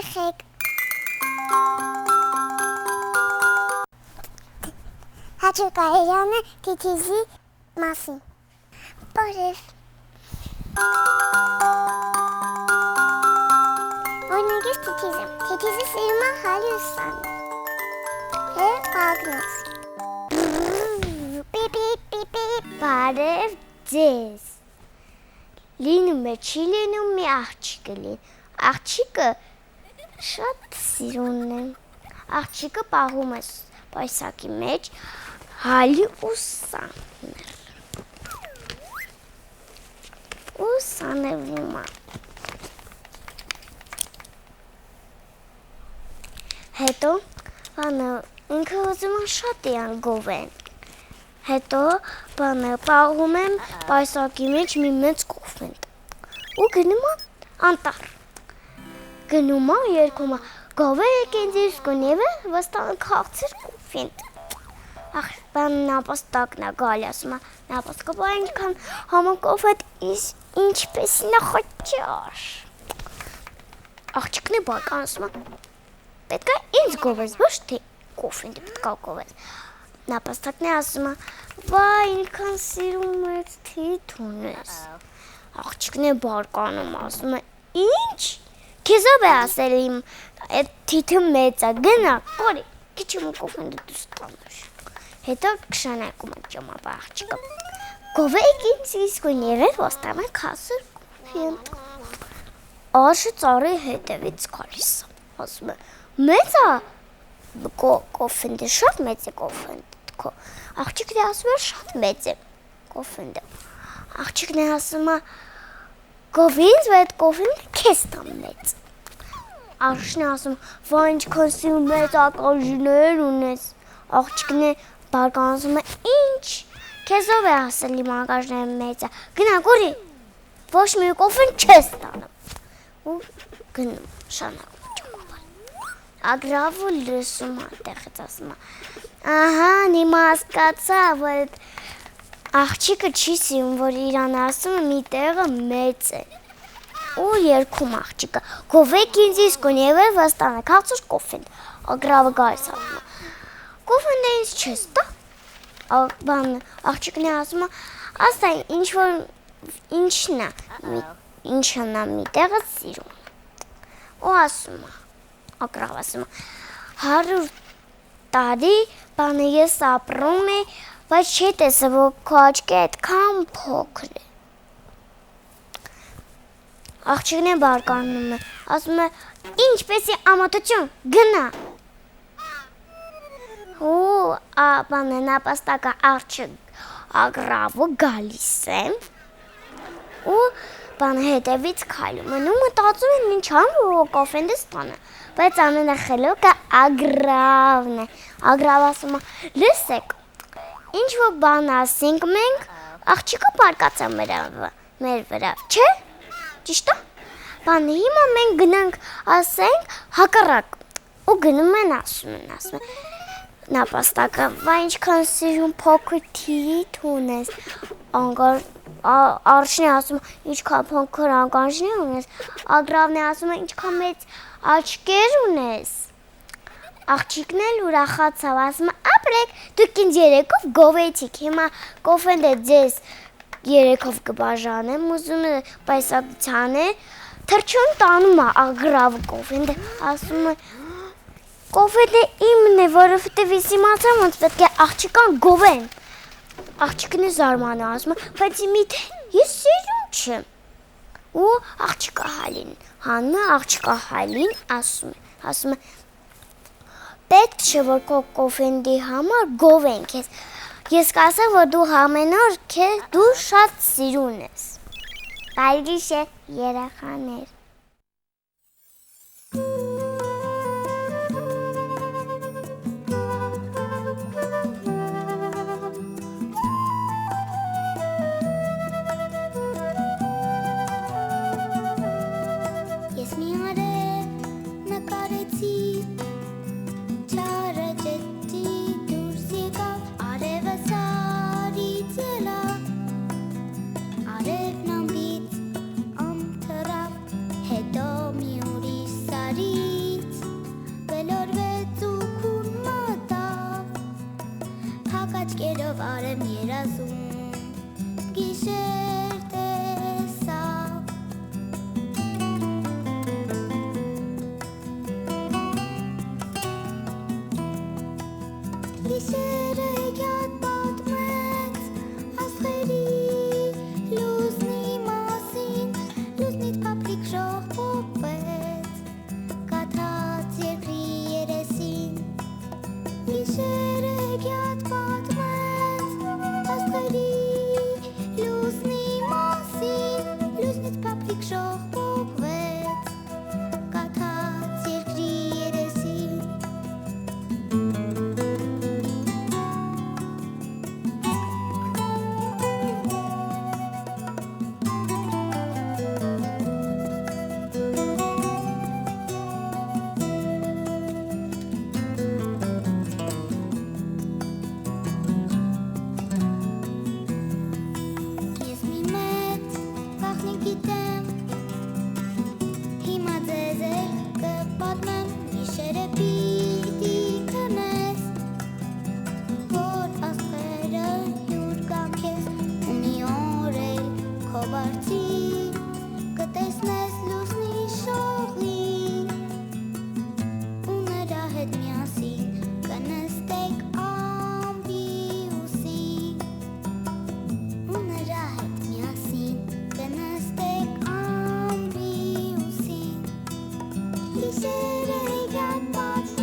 երեխեք։ Հաջորդ այրանը թիթիզի մասին։ Բարև։ Օրինակ ես թիթիզ եմ։ Թիթիզը սիրում է հալուսան։ Ագնես։ Բարև ձեզ։ Լինում է չի լինում մի աղջիկը լինում։ Աղջիկը շատ սիրուն է։ Աղջիկը պահում է պայսակի մեջ հալի ու սաներ։ Ու սանևում է։ Հետո ինքը ուզում է շատ իան գովեն։ Հետո պահում եմ պայսակի մեջ մի մեծ կոֆենտ։ Ու գնում է անտառ։ Գնում է, երգում է. «Գովեք ինձ իսկունև է, վստահ քաղցր կոֆենտ»։ Նապաստակն է գալի, ասում է. «Նապաստակը բա ինչքան համակոֆետ ինչպես նախաճաշ»։ Աղջիկն է բարկան, ասում է. «Պետք է ինձ գովես, ոչ թե կոֆենտը պետք է գովես»։ Նապաստակն է ասում է. «Վայ, ինքան սիրում ես թիթ ունես»։ Աղջիկն է բարկանում, ասում է. «Ինչ, քեզ ով է ասել իմ այդ թիթը մեծ է, գնա, կորի, քիչ կոֆենտը դուրս տանеш»։ Հետո քշանակում է ճամապա աղջիկը. «Գովեք ինձ իսկույն եւ ոստամը քասր կոֆենտ»։ Աշը ծառի հետևից գալիս է, ասում է. «Մեծ է կոֆենտը, շատ մեծ է կոֆենտը»։ Աղջիկն է ասում է. «Շատ մեծ է կոֆենտը»։ Աղջիկն է ասում է. «Գով ինձ, որ այդ կոֆենտը քեզ տամ մեծ»։ Աղջիկն է ասում. «Վայ, ինչքան սիրուն մեծ ակաժներ ունես»։ Աղջիկն է բարկանում է. «Ինչ, քեզ ով է ասել իմ ակաժները մեծ է, գնա գորի, ոչ մի կոֆենտ չես տանում»։ Ու գնում շարունակում Ագրավը լսում է, տեղից ասում է. «Ահա, հիմա հասկացա, որ աղջիկը չի սիրում, որ իրան ասում է մի տեղը մեծ է»։ Ու երգում աղջիկը. «Գովեք ինձ իսկույն եւ վստահ քաղցր կոֆենտ»։ Ագրավը գալիս ասում է. «Կոֆենտը ինձ չես տա»։ Աղջիկն է ասում է. «Ասա ինչն է մի տեղը սիրում»։ Ու ասում է. Ագրավը ասում է. «100 տարի ես ապրում եմ, բայց չի տեսել, որ քո աչքը այդքան փոքր է»։ Աղջիկն է բարկանում է, ասում է. «Ինչպես է ամատություն, գնա»։ Ու նապաստակը Ագրավը գալիս է ու հետևից քայլում է, ու մտածում են ինչ անում, որ կոֆենտը ստանա, բայց ամենախելոքը Ագրավն է։ Ագրավը ասում է. «Լսեք, ինչ որ բան ասենք մենք, աղջիկը պարկած է մեր վրա, չէ՞, ճիշտ է։ Հիմա մենք գնանք ասենք հակառակ»։ Ու գնում են ասում են. Նապաստակը, «Վայ, ինչքան սիրուն փոքր թիթ ունես»։ Աղջիկն է ասում. «Ինչքան փոքր ականջներ ունես»։ Ագրավն է ասում. «Ինչքան մեծ աչքեր ունես»։ Աղջիկն էլ ուրախացավ, ասում է. «Ապրեք, դուք ինձ երեքով գովեցիք, հիմա կոֆենտը ձեզ երեքով կբաժանեմ»։ Ուզում է պայսակցան է, թռչուն տանում է Ագրավը կոֆենտը, ասում է. «Կոֆենտը իմն է, որովհետև ես իմացա, ոնց պետք է աղջիկան գովեն»։ Աղջիկն է զարմանում, ասում է. «Բայց միթե ես սիրում չեմ»։ Ու աղջիկը հալին ասում է. «Պետք չէ, որ քո կոֆենտի համար գովեն քեզ։ Ես կասեմ, որ դու ամեն օր դու շատ սիրուն ես»։ Բարի գիշեր, երեխաներ։ Արևն ամբից ամթրավ, հետո մի ուրիշ սար Քարից գլորվեց ու քուն մտավ Փակ աչքերով արև երազում Գիշեր տեսավ Գիշերը հեքիաթ պատմեց աստղերի լուսնի մասին Լուսնից փափլիկ շող պոպեց կաթած երկրի երեսին Գիշերը հեքիաթ պատմեց աստղերի լուսնի մասին Լուսնից փափլիկ շող պոպեց կաթած երկրի երեսին Ես մի մեծ գաղտնիք գիտեմ Հիմա ձեզ էլ կպատմեմ Գիշերը պիտի քնես Որ աստղերը հյուր գան քեզ Ու մի օր էլ քո բարձին Կտեսնես լուսնի շողին Ու նրա հետ միասին կնստեք ամպի ուսին Ու նրա հետ միասին կնստեք ամպի ուսին Գիշերը հեքիաթ պատմեց